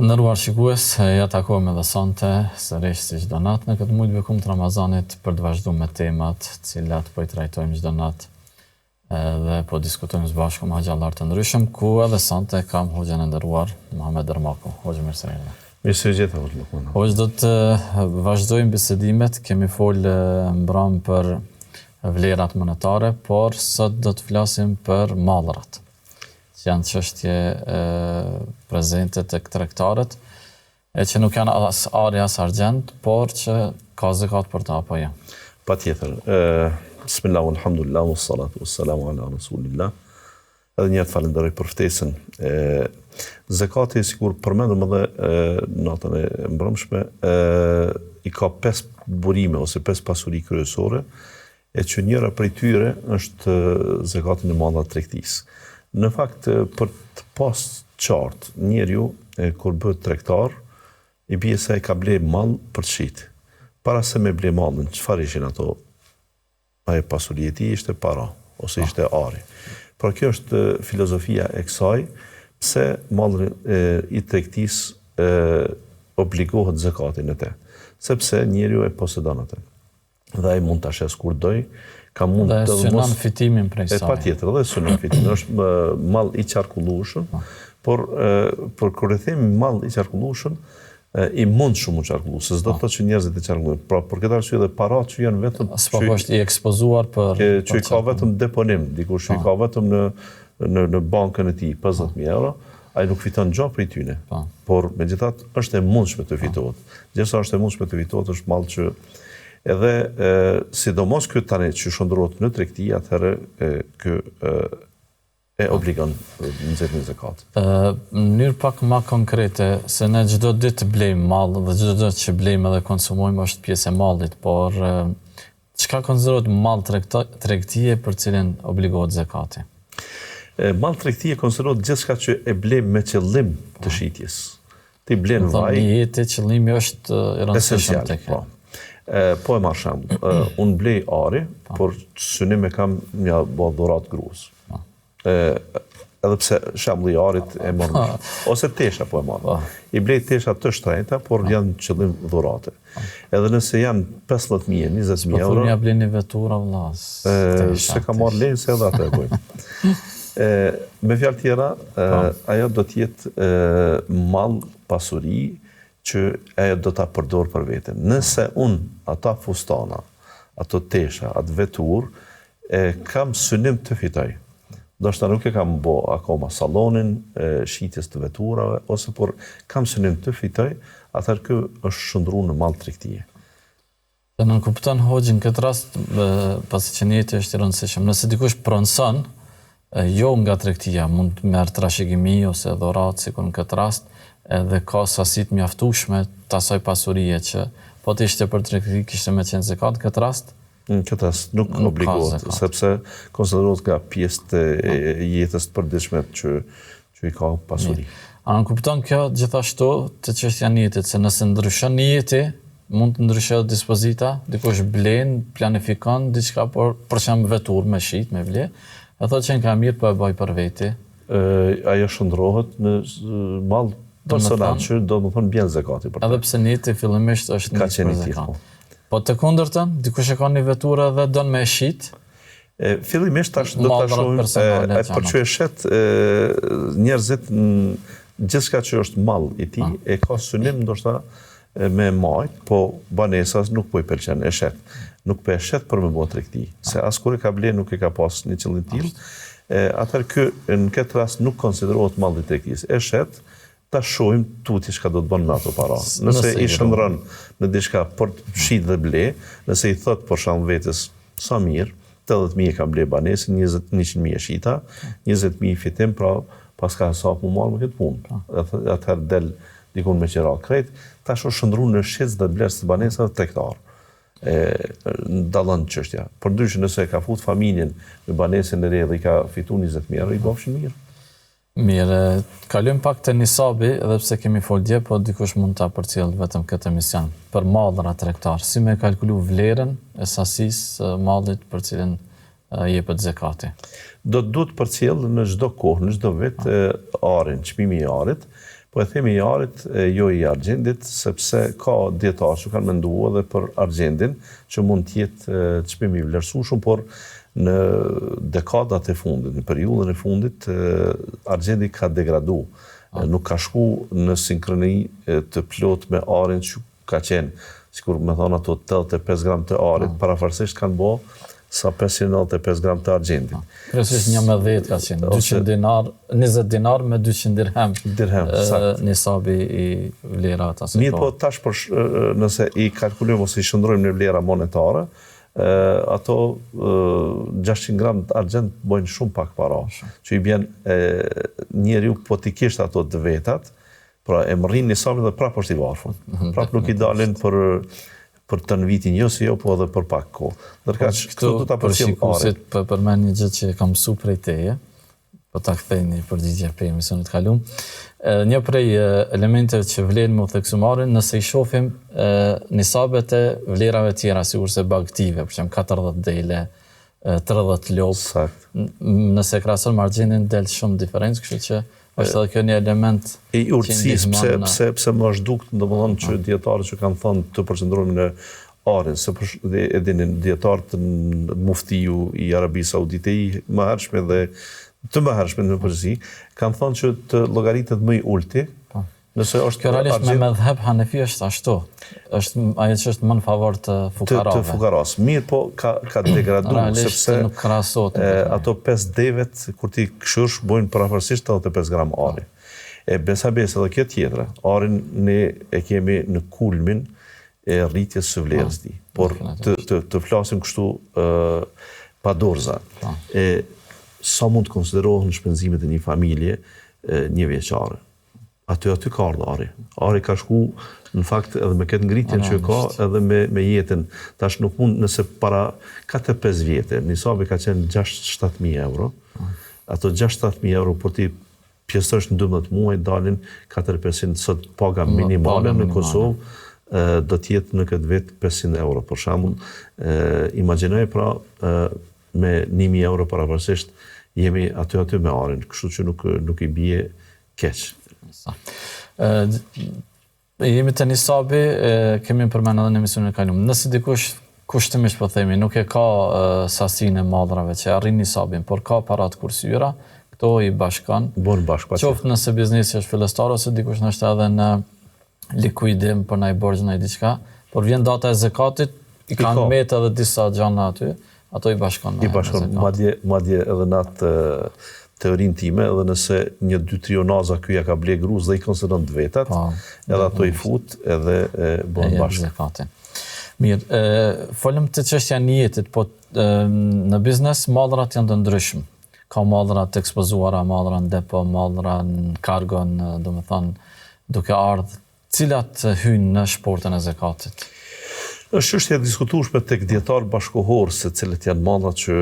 Ndëruar shikues, ja takojmë edhe sonte sërish si çdo natë në këtë muaj të bekum të Ramazanit për të vazhduar me temat cilat po i trajtojmë çdo natë dhe po diskutojmë së bashku me xhallar të ndryshëm, ku edhe sonte kam hoxhën e nderuar Muhammed Ermaku. Hoxhë mirësejnë. Mirësejtë Lukman. Hoxhë, do të vazhdojmë bisedimet, kemi folë mbram për vlerat monetare, por sot do të flasim për mallrat, që janë çështje prezente tek tregtarët, e që nuk janë as ari as argjend, por që ka zakat për ta apo jo. Patjetër. Bismillah, alhamdulillah, wassalatu wassalamu ala rasulillah. Edhe një herë falenderoj për ftesën. Zakati, sikur përmendëm edhe natën e mbrëmshme, i ka 5 burime ose 5 pasuri kryesore, e që njëra prej tyre është zakati në mallrat tregtisë. Në fakt, për të pas qartë, njeriu kur bëhet tregtar, i bie se ai ka ble mall për të shit. Para se me ble mallin, çfarë ishin ato? Ai pasuria e tij ishte para ose ishte ari. Por kjo është filozofia e kësaj, pse malli i tregtisë obligohet zakatin në te. Sepse njeriu e posedon atë. Dhe ai mund ta shes kur doj, ka mund të synon fitimin prej saj. Patjetër, dhe synon fitimin. Është mall i qarkullueshëm, por kur e themi mall i qarkullueshëm, i mund shumë u qarkullu, se s'do të thotë që njerëzit e qarkullojnë. Pra, për këtë arsye dhe parat që janë vetëm s'po është i ekspozuar për që i ka vetëm deponim, dikush i ka vetëm në bankën e tij 50.000 euro, ai nuk fiton gjë prej tyne. Por megjithatë është e mundshme të fitohet. Gjithsesi është e mundshme të fitohet, është mall që edhe sidomos ky tani që shndrohet në tregti, atëherë ky e obligon nxjerrjen e zakatit. Në mënyrë pak më konkrete, se ne çdo ditë blejmë mall dhe çdo ditë që blejmë edhe konsumojmë është pjesë e mallit, por çka konsiderohet mall tregtie për cilën obligohet zakati? Mall tregtie konsiderohet gjithçka që e blejmë me qëllim të shitjes. Ti blen vaj. Në jetë qëllimi është i rëndësishëm tek. Po e marr shembull, unë blej ari, por synim e kam një dhurat gruas. Edhe pse shembulli i arit e marr. Ose tesha po e marr. I blej tesha të shtrenjta, por janë qëllim dhurate. Edhe nëse janë 15.000, 20.000 euro. Po ja bleni vetura vllas. Se ka marr lejnë se edhe atë e bëjmë. Me fjalë tjera, ajo do të jetë mall pasuri që ajo do ta përdor për veten. Nëse unë ata fustana, ato tesha, atë vetur, kam synim të fitoj. Ndoshta nuk e kam bë akoma sallonin shitjes të veturave, ose por kam synim të fitoj, atëherë ky është shndruar në mall tregtie. Dhe në kupton hoxhë në këtë rast, pasi që njëti është i rëndësishëm. Nëse dikush pronëson, jo nga tregtia, mund të merr trashëgimi ose dhuratë, sikur në këtë rast, edhe ka sasitë mjaftueshme të asaj pasurie që po të ishte për tregti kishte me qenë zakat në këtë rast. Në këtë rast nuk obligohet, sepse konsiderohet nga pjesë e jetës të përditshme që i ka pasuri. A në kupton kjo gjithashtu të çështja e jetës, se nëse ndryshon jeti, mund të ndryshojë dispozita, dikush blen, planifikon diçka, por për shembull vetur me shit, me vle, e thotë që ka mirë po e bëj për veti. Ajo shndrohet në mall personal që do të thonë bjen zakati për ta. Edhe pse jeti fillimisht është ka qenë i tillë. Po të kundërtën, dikush e ka një veturë dhe don me shit. Fillimisht tash do ta shohim për çu e shet njerëzit gjithçka që është mall i tij e ka synim ndoshta me majt, po banesas nuk po i pëlqen e shet. Nuk po e shet për me bë tregti, se askur e ka bler nuk e ka pas një qëllim të tillë. Atëherë ky në këtë rast nuk konsiderohet mall i tregtisë. E shet ta shohim tuti çka do të bën me ato para. Nëse i shndron në diçka për të fshit dhe ble, nëse i thot për shembull vetes sa mirë, 80.000 kam ble banesën, 100.000 e shita, 20.000 fitim, pra paska sa mu marr me këtë punë. Atëherë del dikun me qira krejt, tash është shndruar në shitës dhe blerës të banesave tregtar. Dallon çështja. Përndryshe nëse ka fut familjen me banesën e re dhe i ka fitu 20.000 i bofshin mirë. Mirë, kalojmë pak te nisabi, edhe pse kemi folë dje, po dikush mund ta përcjell vetëm këtë emision. Për mallra tregtar, si me kalkulu vlerën e sasisë mallit për cilën jepet zekati? Duhet përcjell në çdo kohë, në çdo vit arin, çmimi i arit. Po e themi i arit, jo i argjendit, sepse ka dietarë që kanë menduar edhe për argjendin, që mund të jetë çmimi i vlerësueshëm, por në dekadat e fundit, në periudhën e fundit, argjendi ka degradu. Nuk ka shku në sinkroni të plot me arin që ka qenë. Sikur me thonë ato 85 gram të arit, parafarsisht kanë bo sa 595 gram të argjendit. Kryesisht 11 ka qenë, 200 dinar, 20 dinar me 200 dirhem. Nisabi i vlerat. Mirë, po tash nëse i kalkulojmë ose i shndrojmë në vlera monetare, ato 600 gram të argjend bojnë shumë pak para, që i bjen njeriu po t'i kishte ato të vetat, pra e mërrin nisabin dhe prapë është i varfër. Prapë nuk i dalin për të në vitin jo si jo, po edhe për pak kohë. Ndërka që këtu du ta përcjell arin. Përmend një gjë që kam mësu prej teje, po ta kthej një përgjigje prej emisionit kalum. Një prej elementeve që vlen me u theksu arin, nëse i shohim nisabet e vlerave tjera, sigurisht bagtive, për shembull 40 dele, 30 lop. Nëse krahason me argjendin del shumë diferencë, kështu që është edhe kjo një element i urtësisë, pse më është dukt, domethënë që dietarët që kanë thënë të përqendrohemi në arin, se e dini dietarët muftiu i Arabisë Saudite i mëhershme dhe të mëhershme në përgjithësi, kanë thënë që të llogaritet më i ulti. Nëse është kjo realisht me medhheb Hanefi është ashtu. Është ajo që është më në favor të fukarave. Të fukaras. Mirë, po ka degraduar sepse nuk krahasohet. Ato 5 devet kur ti kshyrsh bojnë parafarsisht 85 gram ari. Besa edhe kjo tjetra. Arin ne e kemi në kulmin e rritjes së vlerës tij. Por të flasim kështu pa dorza. Sa mund të konsiderohen shpenzimet e një familje një vjeçare? Aty ka ardhur ari. Ari ka shku, në fakt, edhe me këtë ngritjen që ka, edhe me jetën. Tash nuk mund, nëse para 4-5 vjetë, nisabi ka qenë 6-7.000 euro. Ato 6-7.000 euro, por ti pjesësh në 12 muaj, dalin 4-500, sot paga minimale në Kosovë, do t'jetë në këtë vit 500 euro. Për shembull, imagjinoj pra, me 1.000 euro paraparsisht, jemi aty me arin, kështu që nuk i bie keq. Jemi të nisabi, kemi përmenë edhe në emisionin e kalum. Nëse dikush kushtimisht po themi, nuk e ka sasinë e mallrave që arrin nisabin, por ka parat kursyra, këto i bashkan. Qoftë nëse biznesi është fillestar ose dikush nështë edhe në likuidim për ndaj borxh ndaj diçka, por vjen data e zakatit, i kanë metë edhe disa gjana aty, ato i bashkan. I bashkan, madje edhe në atë teorinë time, edhe nëse 1-2 trionaza ky ja ka ble gruz dhe i konsideron të vetat, edhe ato i fut edhe bën bashkë. Mirë, folëm të çështja e jetit, po në biznes mallrat janë të ndryshëm. Ka mallra të ekspozuara, mallra në depo, mallra në kargon, domethënë duke ardhur, cilat hyjnë në shportën e zakatit. Është çështje e diskutueshme tek dietar bashkohor se cilët janë mallrat që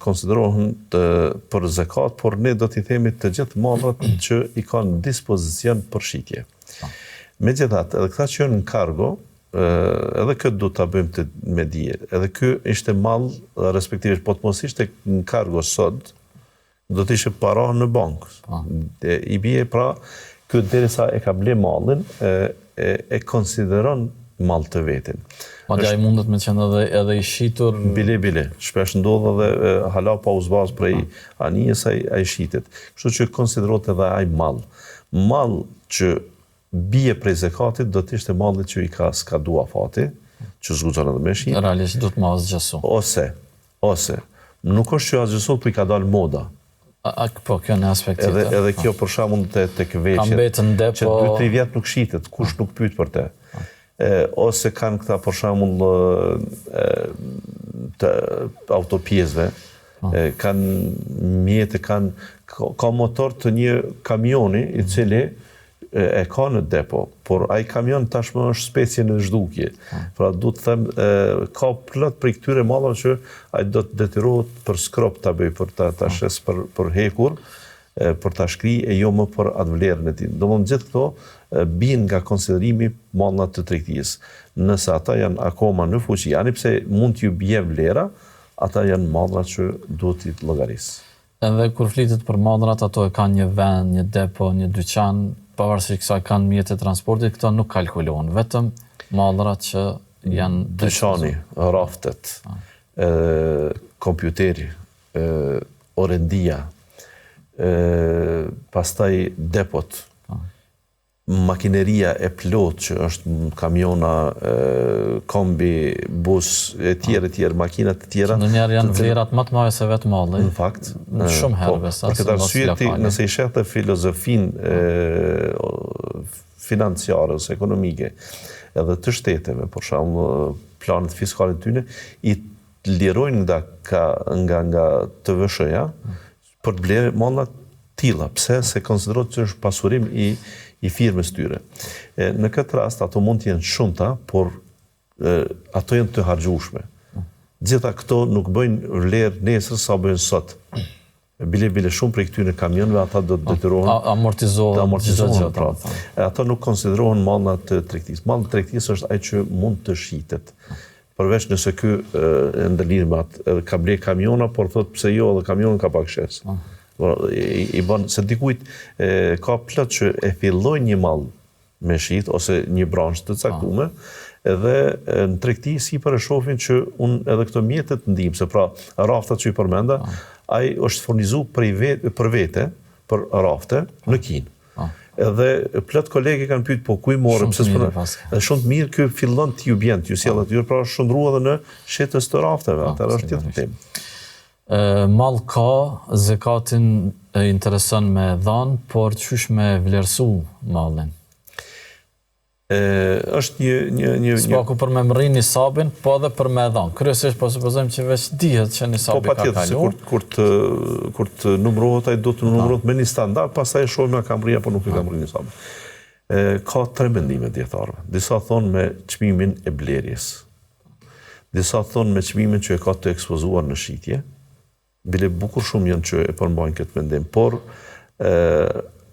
konsiderohen për zakat, por ne do t'i themi të gjithë mallrat që i kanë dispozicion për shitje. Megjithatë, edhe këta që janë në kargo, edhe këtë do ta bëjmë me dije. Edhe ky ishte mall, respektivisht po të mos ishte në kargo sot, do të ishte para në bankë. I bie pra ky derisa e ka ble mallin, e konsideron mall të vetin. Madje ai mundet me qenë edhe i shitur. Bile. Shpesh ndodh edhe hala pa uzbaz prej anijes ai shitet. Kështu që konsiderohet edhe ai mall. Mall që bie prej zakatit do të ishte malli që i ka skadua fati, që zguxon edhe me shit. Realisht do të mos asgjësu. Ose nuk është që asgjësu, po i ka dalë moda. Po, kjo në aspekt tjetër. Edhe kjo për shembull tek veshjet, që 2-3 vjet nuk shitet, kush nuk pyet për te. Ose kanë këta për shembull të autopjesëve, kanë mjete, ka motor të një kamioni i cili e ka në depo, por ai kamion tashmë është specie në zhdukje. Pra du të them, ka plot prej këtyre mallrave që ai do të detyrohet për skrop ta bëj, për ta shes për hekur, për ta shkri e jo më për atë vlerën e tij. Domthonë gjithë këto bien nga konsiderimi mallrat të tregtisë. Nëse ata janë akoma në fuqi, ani pse mund t'ju bie vlera, ata janë mallrat që duhet t'i llogarisë. Edhe kur flitet për mallrat, ato e kanë një vend, një depo, një dyqan, pavarësisht kësaj kanë mjete transportit, këto nuk kalkulohen, vetëm mallrat që janë dyqani, raftet, kompjuteri, orendia, pastaj depot, makineria e plot që është kamiona, kombi, bus, e tjerë, makinat e tjera. Ndonjëherë janë vlerat më të mëdha se vetë malli. Në fakt. Shumë herë besa. Për këtë arsye, nëse i sheh të filozofinë financiare ose ekonomike edhe të shteteve, për shembull planet fiskale të tyre, i lirojnë nga TVSH-ja për të blerë malla tilla. Pse? Se konsiderohet që është pasurim i firmës tyre. Në këtë rast, ato mund të jenë shumëta, por ato janë të hargjueshme. Gjitha këto nuk bëjnë vlerë nesër sa bëjnë sot. Bile shumë prej këtyre kamionëve, ata do të detyrohen amortizohen. Pra. Ato nuk konsiderohen malla të tregtisë. Malli i tregtisë është ai që mund të shitet. Përveç nëse ky ndërlidh me atë ka ble kamiona, por thotë pse jo, edhe kamionin ka pak shes. I bën se dikujt ka plot që e fillojnë një mall me shit ose një branshë të caktuar, edhe në tregti sipër e shohin që edhe këto mjetet ndihmëse, pra raftat që i përmenda, ai është furnizuar për vete, për rafte në Kinë. Edhe plot kolegë kanë pyet, po ku i morë, pse s'po. Shumë të mirë ky fillon t'ju bjen, t'ju sjell aty, pra është shndruar edhe në shetës të rafteve, atë është tjetër temë. Mall ka, zekatin intereson me dhanë, por qysh me vlerësu mallin? Është një s'paku për me mrri nisabin, po edhe për me dhanë. Kryesisht po supozojmë që veç dihet që nisabi ka kaluar. Kur të numërohet, ai do të numërohet me një standard, pastaj e shohim a ka mri apo nuk e ka mri nisabin. Ka tre mendime dietarëve. Disa thonë me çmimin e blerjes. Disa thonë me çmimin që e ka të ekspozuar në shitje. Bile bukur shumë janë që e përmbajnë këtë mendim, por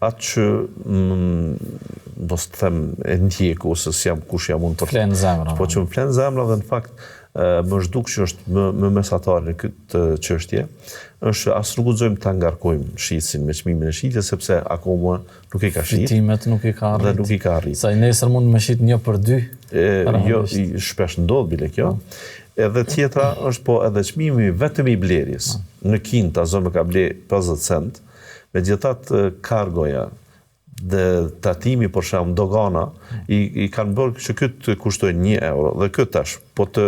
atë që do të them e ndjeku, ose kush jam unë për flen zemra. Po që më flen zemra dhe në fakt më zhduk që është më mesatar në këtë çështje, është as nuk guxojmë ta ngarkojmë shitsin me çmimin e shitjes, sepse akoma nuk i ka shit. Fitimet nuk i ka arrit. Dhe nuk i ka arrit. Sa i nesër mund me shit 1/2. Jo, shpesh ndodh bile kjo. Edhe tjetra është po edhe çmimi vetëm i blerjes. Në Kinë ta zonë ka ble 50 cent, megjithatë kargoja dhe tatimi për shemb dogana i kanë bërë që ky të kushtojë 1 euro dhe ky tash po të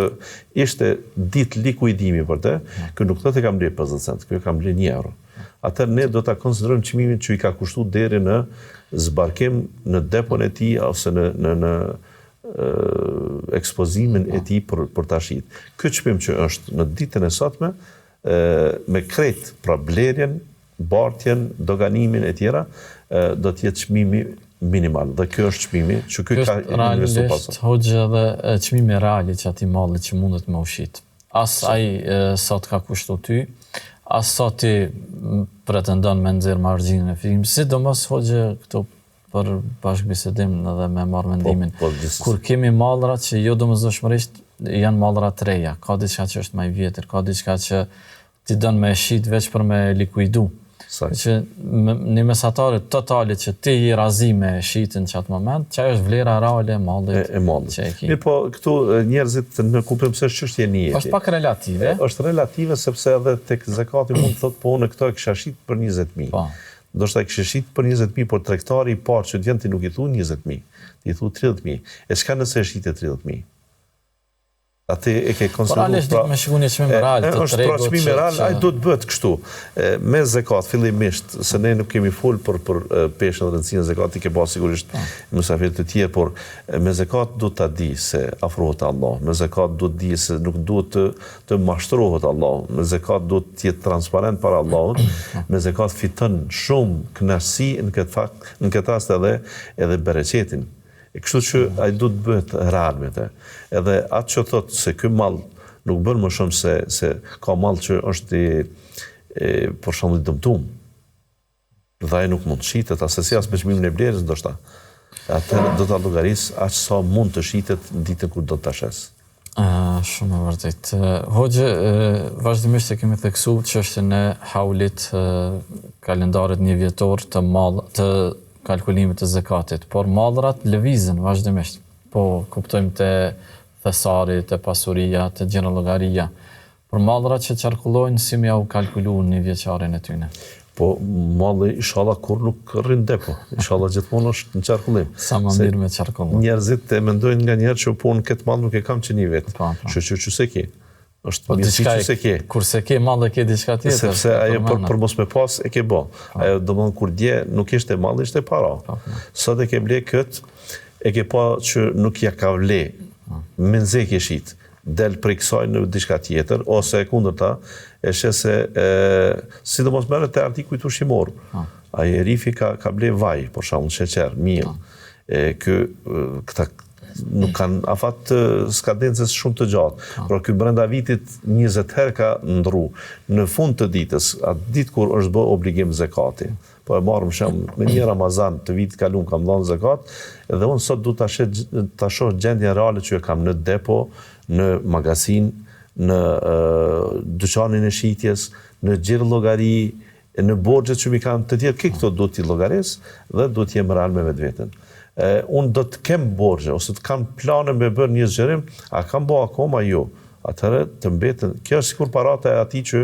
ishte ditë likuidimi për të, ky nuk thotë ka ble 50 cent, ky ka ble 1 euro. Atëherë ne do ta konsiderojmë çmimin që i ka kushtuar deri në zbarkim në depon e tij ose në ekspozimin e tij për ta shit. Ky çmim që është në ditën e sotme me kret pra blerjen, bartjen, doganimin e tjera, do të jetë çmimi minimal. Dhe kjo është çmimi që ky ka investuar pas. Realisht hoxha dhe çmimi real që atij malli që mundet me ushit. As ai sot ka kushtuar ty, as sot ti pretendon me nxjerr margjinën e firmës, sidomos hoxha këto për bashkëbisedim edhe me marrë mendimin. Kur kemi mallrat që jo domosdoshmërisht janë mallra të reja, ka diçka që është më i vjetër, ka diçka që ti don me shit veç për me likuidu. Që një mesatare totale që ti i razi me shitin që atë moment, që është vlera reale e mallit që e ki. Mirë, po këtu njerëzit në kuptojnë pse është çështje njëjti. Është pak relative. Është relative sepse edhe tek zakati mund të thotë po unë këto e kisha shit për 20.000. Po. Do shta e kishe shit për 20.000, por tregtari i parë që t'vjen ti nuk i thu 20.000, ti i thu 30.000. E çka nëse e shite 30.000? Atë e ke Por konsideruar. alesh dik me shikun e çmim real të Është tregut. pra çmimi real, ai do të bëhet kështu. Me zakat fillimisht, se ne nuk kemi fol për peshën dhe rëndësinë e zakatit, ke pas sigurisht mysafirë të tjerë, por me zakat do ta di se afrohet Allah. Me zakat do të di se nuk duhet të mashtrohet Allah. Me zakat do të jetë transparent para Allahut. Me zakat fiton shumë kënaqësi në këtë fakt, në këtë rast edhe bereqetin. Kështu që ai do të bëhet real me të. Edhe atë që thotë se ky mall nuk bën më shumë se ka mall që është për shembull i dëmtuar. Dhe ai nuk mund të shitet as si as me çmimin e blerës ndoshta. Atëherë do ta llogaris aq sa mund të shitet në ditën kur do ta shes. Shumë e vërtet. Hoxhë, vazhdimisht e kemi theksuar çështjen e haulit, kalendarit një vjetor të kalkulimit të zakatit, por mallrat lëvizën vazhdimisht. Po kuptojmë të thesari, të pasuria, të gjëra llogaria. Por mallrat që qarkullojnë si më u kalkuluan një vjeçarin e tyne. Po malli inshallah kur nuk rrin depo. Inshallah gjithmonë është në qarkullim. Sa më mirë me qarkullim. Njerëzit e mendojnë nganjëherë që po në këtë mall nuk e kam që një vet. Që se ke. Është mirësi që se ke. Kurse ke mall e ke diçka tjetër. Sepse ajo për mos me pas e ke bë. Ajo domthon kur dje nuk ishte mall, ishte para. Sot e ke ble kët, e ke pa që nuk ja ka vle. Me nxekje shit. Del prej kësaj në diçka tjetër ose kundërta, e shes se sidomos merret te artikuj ushqimor. Ai rifi ka ble vaj, për shembull sheqer, miell. Këta nuk kanë afat skadencës shumë të gjatë. Por ky brenda vitit 20 herë ka ndru. Në fund të ditës, atë ditë kur është bë obligim zakati. Po e marrëm shemb me një Ramazan të vitit kaluar kam dhënë zakat, dhe unë sot du ta shoh gjendjen reale që e kam në depo, në magazin, në dyqanin e shitjes, në gjirë llogari, në borxhet që mi kanë të tjerë, këto do t'i llogaris dhe do t'jem real me vetveten. Unë do të kem borxhe, ose të kam plane me bërë një zgjerim, a kam bo akoma jo. Atëherë të mbeten, kjo është sikur parata e atij që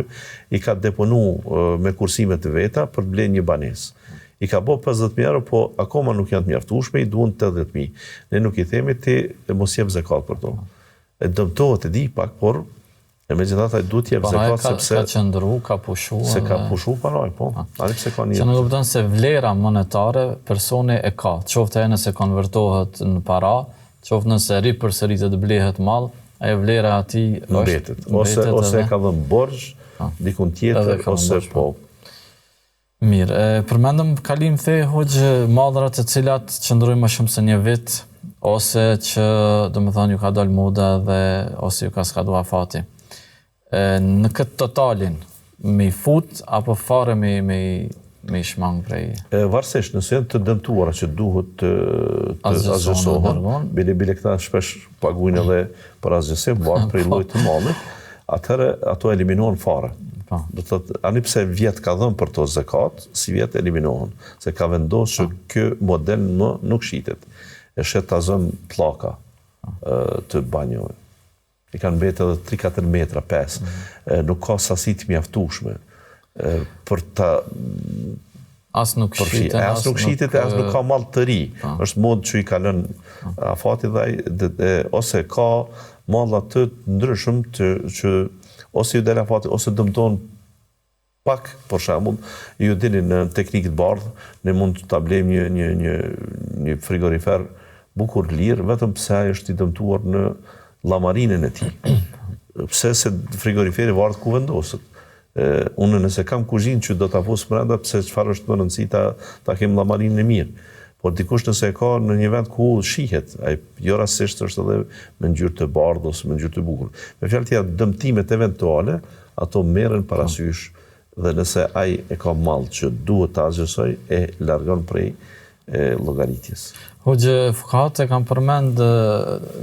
i ka deponu me kursimet të veta për të blerë një banesë. I ka bo 50.000 euro, po akoma nuk janë të mjaftueshme, i duhen 80.000. Ne nuk i themi ti mos jep zakat për to. E dëmtohet e di pak, por e megjithatë ai duhet jep zakat sepse ka qëndru, ka pushu. Se ka pushu paraj, po. Ani pse ka një. Që në kupton se vlera monetare personi e ka, qoftë e nëse konvertohet në para, qoftë nëse ripërsëritet blehet mall, ajo vlera atij mbetet. Ose e ka dhënë borxh dikun tjetër ose po. Mirë, përmendëm kalim the hoxhë mallrat të cilat qëndrojnë më shumë se një vit, ose që domethënë ju ka dalë moda dhe ose ju ka skaduar afati. Në këtë totalin, me fut apo fare me shmang prej? Varësisht, nëse janë të dëmtuara që duhet të azgjësohen, bile këta shpesh paguajnë edhe për azgjësim, varet prej llojit të mallit, atëherë ato eliminohen fare. Do të thotë, ani pse vjet ka dhënë për to zakat, si vjet eliminohen, se ka vendosur që ky model nuk shitet. E shet ta zon pllaka të banjove. I kanë mbetë edhe 3-4 metra 5. Nuk ka sasi të mjaftueshme për ta as nuk shitet, as nuk ka mall të ri. Është modë që i ka lënë afati dhe ose ka malla të ndryshëm që ose ju del afati ose dëmton pak, për shembull, ju dini në teknikë të bardhë, ne mund ta blejmë një frigorifer bukur lirë, vetëm pse ai është i dëmtuar në llamarinën e tij. Pse se frigoriferi varet ku vendoset. Unë nëse kam kuzhinë që do ta fus brenda, pse çfarë është më rëndësi ta kem llamarinën e mirë. Por dikush nëse e ka në një vend ku shihet, ai jo rastësisht është edhe me ngjyrë të bardhë ose me ngjyrë të bukur. Me fjalë tjera, dëmtimet eventuale, ato merren parasysh dhe nëse ai e ka mall që duhet ta azgjësoj, e largon prej llogaritjes. Hoxhë, fuqahat e kanë përmend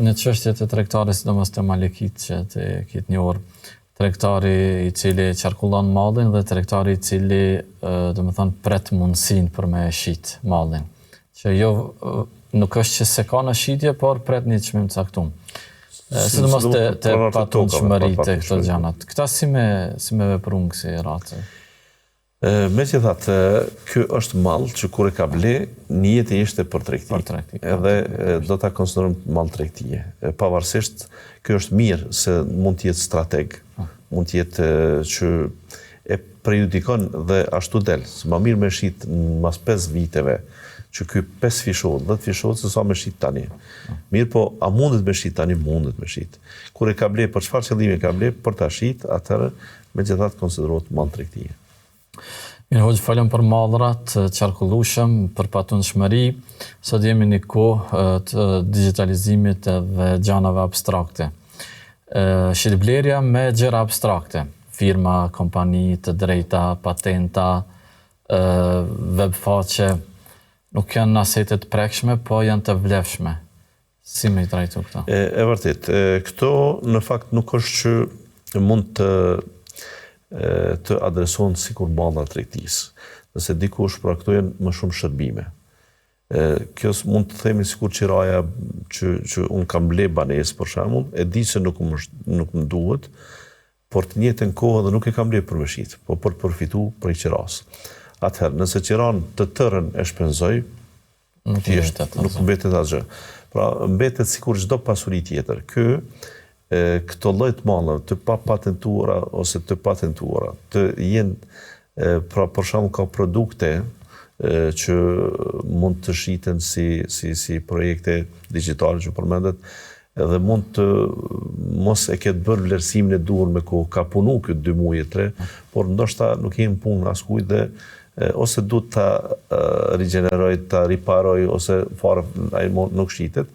në çështjet e tregtarit, sidomos te Malikit që te kitë një orë, tregtari i cili qarkullon mallin dhe tregtari i cili domethënë pret mundësinë për me shit mallin. Që jo nuk është që se ka në shitje, por pret një çmim të caktuar. Sidomos te patundshmëritë këto gjanat. Këta si me veprun kësi ratë? Megjithatë, ky është mall që kur e ka ble, niyeti ishte për tregti. Edhe do ta konsiderojmë mall tregtie. Pavarësisht, ky është mirë se mund të jetë strateg, mund të jetë që e prejudikon dhe ashtu del. Më mirë me shit mas 5 viteve, që ky 5 fishot, 10 fishot, se sa me shit tani. Mirë po, a mundet me shit tani? Mundet me shit. Kur e ka ble, për çfarë qëllimi e ka ble, për ta shit, atëherë megjithatë konsiderohet mall tregtie. Mirë, hoqë falem për mallrat qarkullueshëm, për patundshmëri, sot jemi në kohë të digitalizimit dhe gjanave abstrakte. Shitblerja me gjëra abstrakte, firma, kompani, të drejta, patenta, webfaqe, nuk janë asetet prekshme, po janë të vlefshme. Si me i trajtu këta? E vërtet, këto në fakt nuk është që mund të adresohen sikur mallra tregtisë. Nëse dikush, pra këto janë më shumë shërbime. Kjo mund të themi sikur qiraja që unë kam ble banesë për shembull, e di se nuk më duhet, por të njëjtën kohë dhe nuk e kam ble për me shit, po për të përfitu prej qiras. Atëherë, nëse qiran të tërën e shpenzoj, nuk mbetet asgjë. Pra, mbetet sikur çdo pasuri tjetër. Këto lloj të mallave të papatentuara ose të patentuara, të jenë, pra për shembull ka produkte që mund të shiten si projekte digjitale që përmendet, edhe mund të mos e ketë bërë vlerësimin e duhur me kohë, ka punu këtë 2 muaj 3, por ndoshta nuk jemi punë askujt dhe ose duhet ta rigjeneroj, ta riparoj, ose fare ai nuk shitet,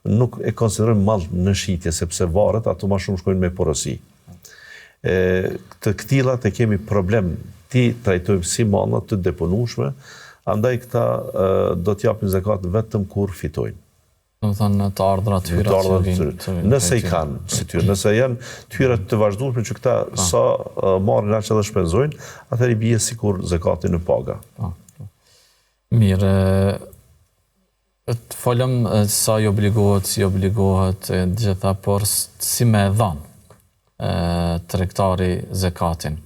nuk e konsiderojmë mall në shitje, sepse varet ato më shumë shkojnë me porosi. Të këtillat e kemi problem, ti trajtojmë si malla të deponueshme, andaj këta do t'japin zakat vetëm kur fitojnë. Do të thonë të ardhurat hyra. Nëse i kanë si tyre, nëse janë tyra të vazhdueshme që këta sa marrin aq edhe shpenzojnë, atëherë i bie sikur zakati në paga. Mirë, të folëm sa i obligohet, si obligohet gjitha, por si me dhanë tregtari zakatin.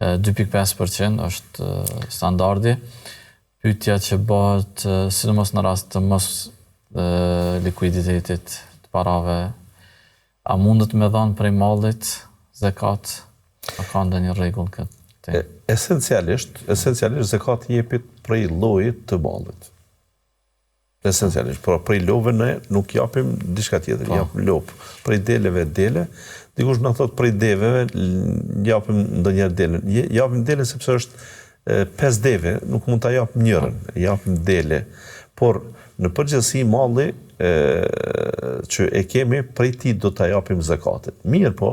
2.5% është standardi. Pyetja që bëhet, sidomos në rast të mos likuiditetit të parave, a mundet me dhanë prej mallit zakat? A ka ndonjë rregull këtë? Esencialisht zakati jepet prej llojit të mallit. Esencialisht, por prej love ne nuk japim diçka tjetër, japim lop. Prej deleve dele, dikush na thot prej deveve japim ndonjëherë delen. Japim dele sepse është 5 deve, nuk mund ta japim njërin, japim dele. Por në përgjithësi malli që e kemi, prej ti do ta japim zakatin. Mirë po,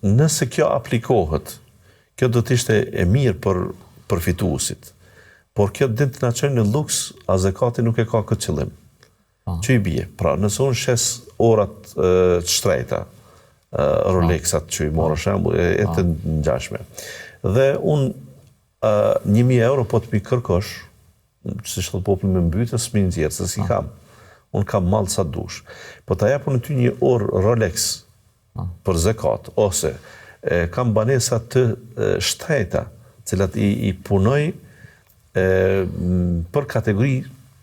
nëse kjo aplikohet, kjo do të ishte e mirë për përfituesit. Por kjo din të na çojë në luks, a zakati nuk e ka këtë qëllim. Që i bie? Pra, nëse unë shes orat të shtrejta, Rolexat që i morë shembull, e të ngjashme. Dhe unë 1.000 euro po të pi kërkosh, si shtë populli me mbytë, s'mi nxjerë, se si kam. Unë kam mall sa dush. Po ta japun ty një orë Rolex për zakat, ose kam banesa të shtrejta, cilat i punoj për kategori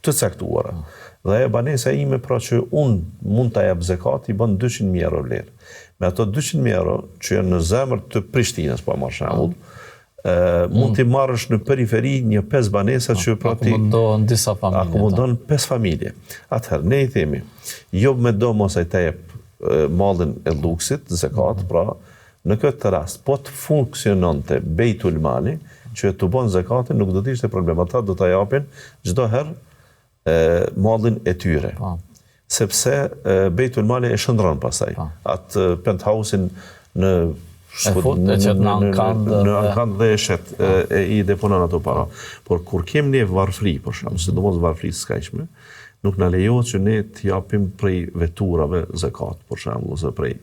të caktuara. Dhe ajo banesa ime, pra që unë mund ta jap zakat, i bën 200.000 euro vlerë. Me ato 200.000 euro që janë në zemër të Prishtinës, po marr shembull, mund t'i marrësh në periferi një 5 banesa që pra ti akomodon disa familje. Akomodon 5 familje. Atëherë, ne i themi, jo me do mos ai të jep mallin e luksit, zakat, pra në këtë rast, po të funksiononte Beitul Mali, që të bën zakatin, nuk do të ishte problem. Ata do ta japin çdo herë mallin e tyre. Sepse Beitul Mali e shndron pastaj. Atë penthouse-in në në ankand dhe e shet, i deponon ato para. Por kur kem ne varfri, për shembull, sidomos varfri të skajshme, nuk na lejohet që ne të japim prej veturave zakat, për shembull, ose prej.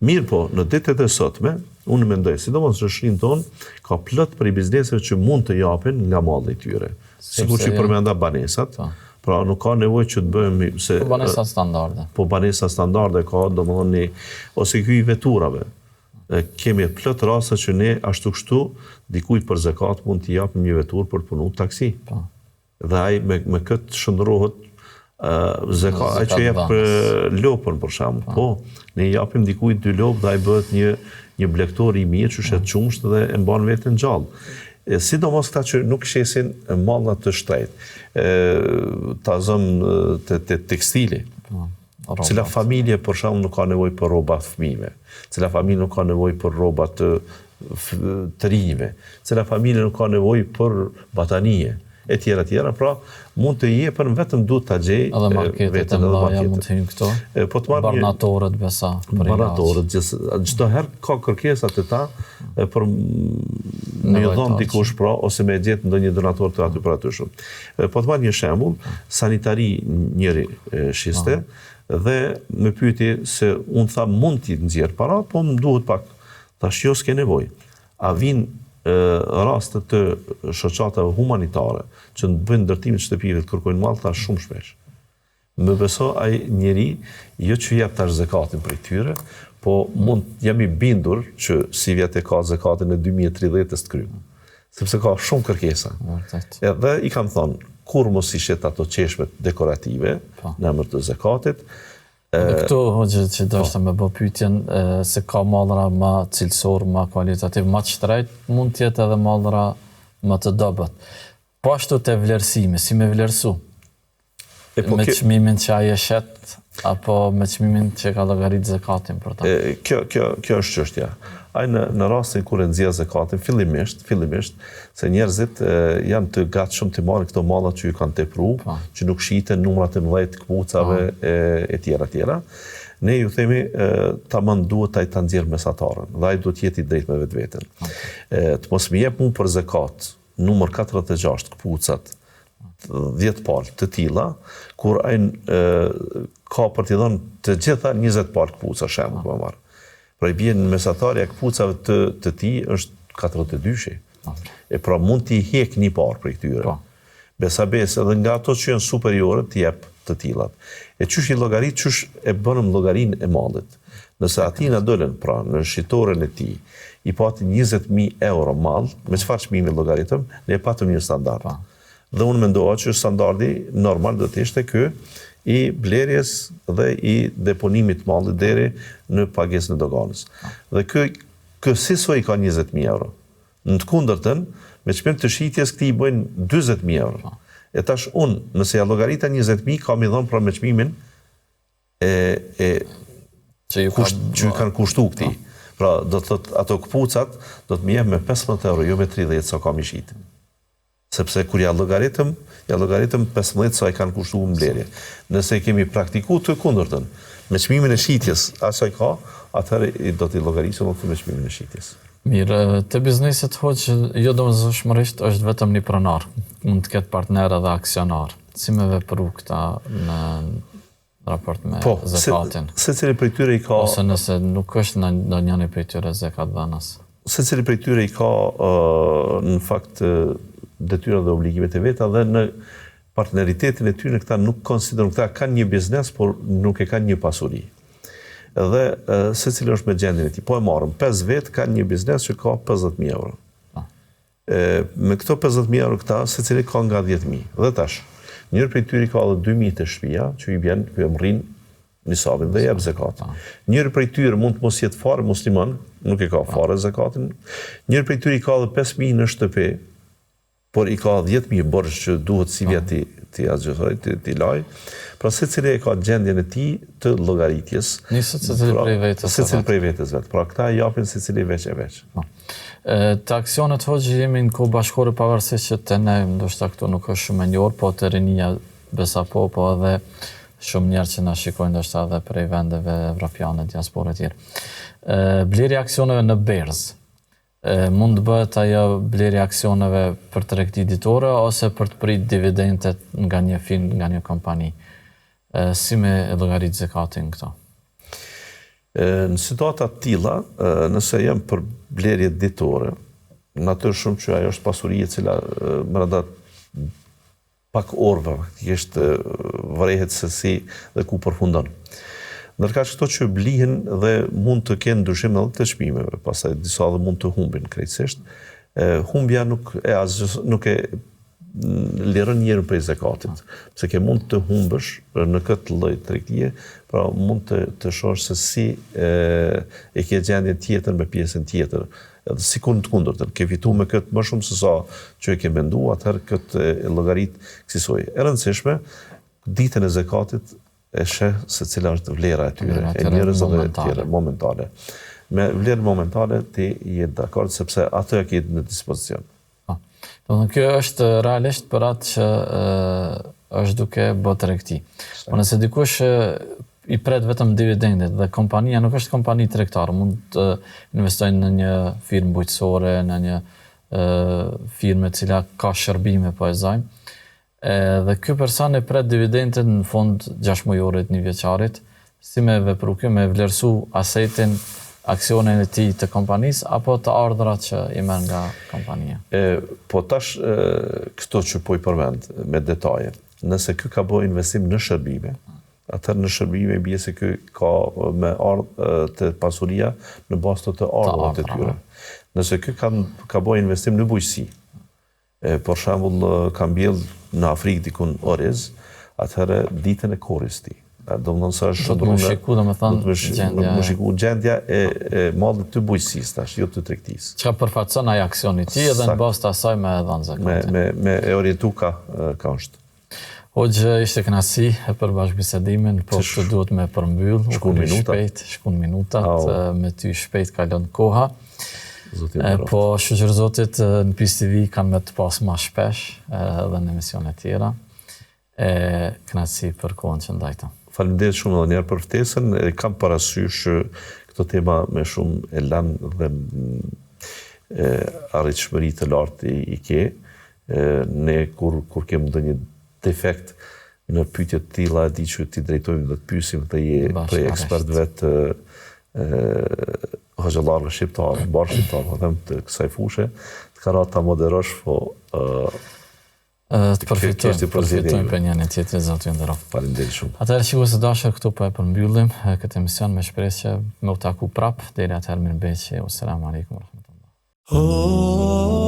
Mirë po, në ditët e sotme, unë mendoj, sidomos në shrinë tonë, ka plot prej bizneseve që mund të japin nga malli i tyre. Sikur që përmenda banesat, pra nuk ka nevojë që të bëjmë se po banesa standarde. Po banesa standarde ka, domethënë, ose ky i veturave. Kemi plot raste që ne ashtu kështu dikujt për zakat mund t'i japim një vetur për të punuar taksi. Dhe ai me këtë shndrohet zakat ai që jep lopën për shembull. Po, ne i japim dikujt 2 lopë dhe ai bëhet një blektor i mirë që shet çumsht dhe e mban veten gjallë. Sidomos këta që nuk shesin malla të shtrejtë, ta zëm të tekstili. Cila familje për shembull nuk ka nevojë për rroba të fëmijëve, cila familje nuk ka nevojë për rroba të rinjve, cila familje nuk ka nevojë për batanije, etj. Pra mund të jepen vetëm duhet ta gjej edhe marketet e mëdha mund të hyjnë këto. Po të marrë barnatorët besa. Barnatorët, çdo herë ka kërkesa të ta për me ju dhon dikush pra ose me gjetë ndonjë donator të aty për aty shumë. Po të marrë një shembull, sanitari njëri shiste dhe më pyeti se unë tha mund t'i nxjerr para, po më duhet pak. Tash jo s'ke nevojë. A vin raste të shoqatave humanitare që bëjnë ndërtimin e shtëpive të kërkojnë mall tash shumë shpesh. Më beso ai njeri jo që jep tash zakatin për tyre, po jam i bindur që si vjet e ka zakatin e 2030-s të krymë. Sepse ka shumë kërkesa. Edhe i kam thonë, kur mos i shet ato qeshmet dekorative në emër të zakatit. Dhe këtu, hoxhë, që do është me bë pyetjen se ka mallra më cilësor, më kualitativ, më të shtrejt, mund të jetë edhe mallra më të dobët. Po ashtu te vlerësimi, si me vlerësu? Me çmimin që ai e shet apo me çmimin që ka llogarit zakatin për ta? Kjo është çështja. Ai në rastin kur e nxjerr zakatin fillimisht, se njerëzit janë të gatshëm të marrin këto malla që ju kanë tepruar, që nuk shiten numrat e mëdha të kpucave etj. Ne ju themi tamam duhet ai ta nxjerr mesatarën, dhe ai duhet jetë i drejtë me vetveten. Të mos më jep mua për zakat numër 46 kpucat 10 palë të tilla, kur ai ka për t'i dhënë të gjitha 20 palë kpuca shembull po marr. Pra i bjen mesatarja kpucave të ti është 42. Pra mund t'i hek një parë për këtyre. Besabes edhe nga ato që janë superiore t'i jep të tillat. Qysh i llogarit, qysh e bënëm llogarinë e mallit. Nëse ati na dolen pra në shitoren e tij, i pati 20.000 euro mall, me çfarë çmimi llogaritëm, ne patëm një standard. Dhe unë mendova që standardi normal do të ishte ky i blerjes dhe i deponimit të mallit deri në pagesën e doganës. Dhe ky sesoj ka 20.000 euro. Në të kundërtën, me çmim të shitjes këtij i bëjnë 40.000 euro. E tash unë, nëse ja llogarita 20.000, kam i dhënë pra me çmimin që ju kanë kushtu këtij. Pra do të thotë ato kpucat do të më jep me 15 euro, jo me 30 sa kam i shit. Sepse kur ja llogaritëm 15 sa i kanë kushtuar mbledhje. Nëse kemi praktikuar të kundërtën, me çmimin e shitjes, asaj ka, atëherë do t'i llogarisim me çmimin e shitjes. Mirë, te bizneset hoqë, jo domosdoshmërisht është vetëm një pronar, mund të ketë partner edhe aksionar. Si me vepru këta në raport me zakatin? Secili prej tyre i ka ose nëse nuk është ndonjëri prej tyre zakat dhënës. Secili prej tyre i ka në fakt detyra dhe obligimet e veta dhe në partneritetin e tyre këta nuk konsiderojnë, këta kanë një biznes, por nuk e kanë një pasuri. Dhe secili është me gjendjen e tij. Po e marrëm 5 vetë kanë një biznes që ka 50.000 euro. Me këto 50.000 euro këta secili ka nga 10.000. Dhe tash, njëri prej tyre ka edhe 2.000 të shtëpia që i vjen për mrin nisabin dhe jep zakat. Njëri prej tyre mund të mos jetë fare musliman, nuk e ka fare zakatin. Njëri prej tyre ka edhe 5.000 në shtëpi, por i ka 10.000 borxh që duhet si vjet ti laj. Pra secili e ka gjendjen e tij të llogaritjes. Secili prej vetes. Secili prej vetes vet. Pra këta japin secili veç e veç. Të aksionet hoqë jemi në kohë bashkore pavarësisht që të ne, ndoshta këtu nuk është shumë e njohur, po të rinia besa po edhe shumë njerë që na shikojnë ndoshta edhe prej vendeve evropiane, diaspore të tjerë. Blerja aksioneve në berzë. Mund të bëhet ajo blerja aksioneve për tregti ditore ose për të prit dividendet nga një firmë, nga një kompani. Si me llogarit zakatin këto? Në situata të tilla, nëse jam për blerje ditore, natyrshëm që ajo është pasuri e cila brenda pak orëve, faktikisht vrehet se si dhe ku përfundon. Ndërkaq këto që blihen dhe mund të kenë ndryshim edhe të çmimeve, pastaj disa dhe mund të humbin krejtësisht. Humbja nuk e liron njërin prej zakatit, pse ke mund të humbësh në këtë lloj tregtie, pra mund të shohësh se si e ke gjendjen tjetër me pjesën tjetër. Edhe si të kundërtën, ke fitu me këtë më shumë se sa që e ke mendu, atëherë këtë llogarit kësaj. E rëndësishme, ditën e zakatit e sheh se cila është vlera e tyre, e njerëzve dhe tjera momentale. Me vlerën momentale ti je dakord sepse ato e ke në dispozicion. Domethënë kjo është realisht për atë që është duke bërë tregti. Po nëse dikush i pret vetëm dividendet dhe kompania nuk është kompani tregtare, mund të investojnë në një firmë bujqësore, në një firmë e cila ka shërbime po e zajmë. Dhe ky person e pret dividendet në fund 6 mujorit, 1 vjeçarit, si me vepru kjo, me vlerësu asetin, aksionin e tij të kompanisë apo të ardhurat që i merr nga kompania. Po tash këto që po i përmend me detaje, nëse ky ka bërë investim në shërbime, atëherë në shërbime bie se ky ka me të pasuria në bazë të ardhurat e tyre. Nëse ky ka bërë investim në bujqësi, për shembull ka mbjell në Afrikë dikun oriz, atëherë ditën e korris ti. Do të më shiku, më shiku gjendja e mallit të bujqësisë tash, jo të tregtisë. Çka përfaqëson ai aksioni i tij dhe në bazë të asaj me dhënë zakat. Me e orientu ka është. Hoxhë, ishte kënaqësi për bashkëbisedimin, po të duhet me përmbyll, shkon minutat, me ty shpejt kalon koha. Po shqyrë Zotit në PIS TV kanë me të pas ma shpesh edhe në emisione tjera. Kënaqësi për kohën që ndajta. Faleminderit shumë edhe njerë për ftesën. Kam parasysh këto tema me shumë elan dhe arritshmëri të lartë i ke. Ne kur kem ndonjë defekt në pyetje të tilla, e di që ti drejtojmë dhe të pyesim dhe je prej ekspertëve të hoxhallarëve shqiptarë, barë shqiptarë, them të kësaj fushë, të ka ta moderosh, po të përfitojmë për njërin tjetrin, Zoti ju nderoj. Faleminderit shumë. Atëherë shikues të dashur, këtu po e përmbyllim këtë emision me shpresë që më u taku prap. Deri atëherë mirëmbëjtje. Assalamu alaikum wa rahmatullah.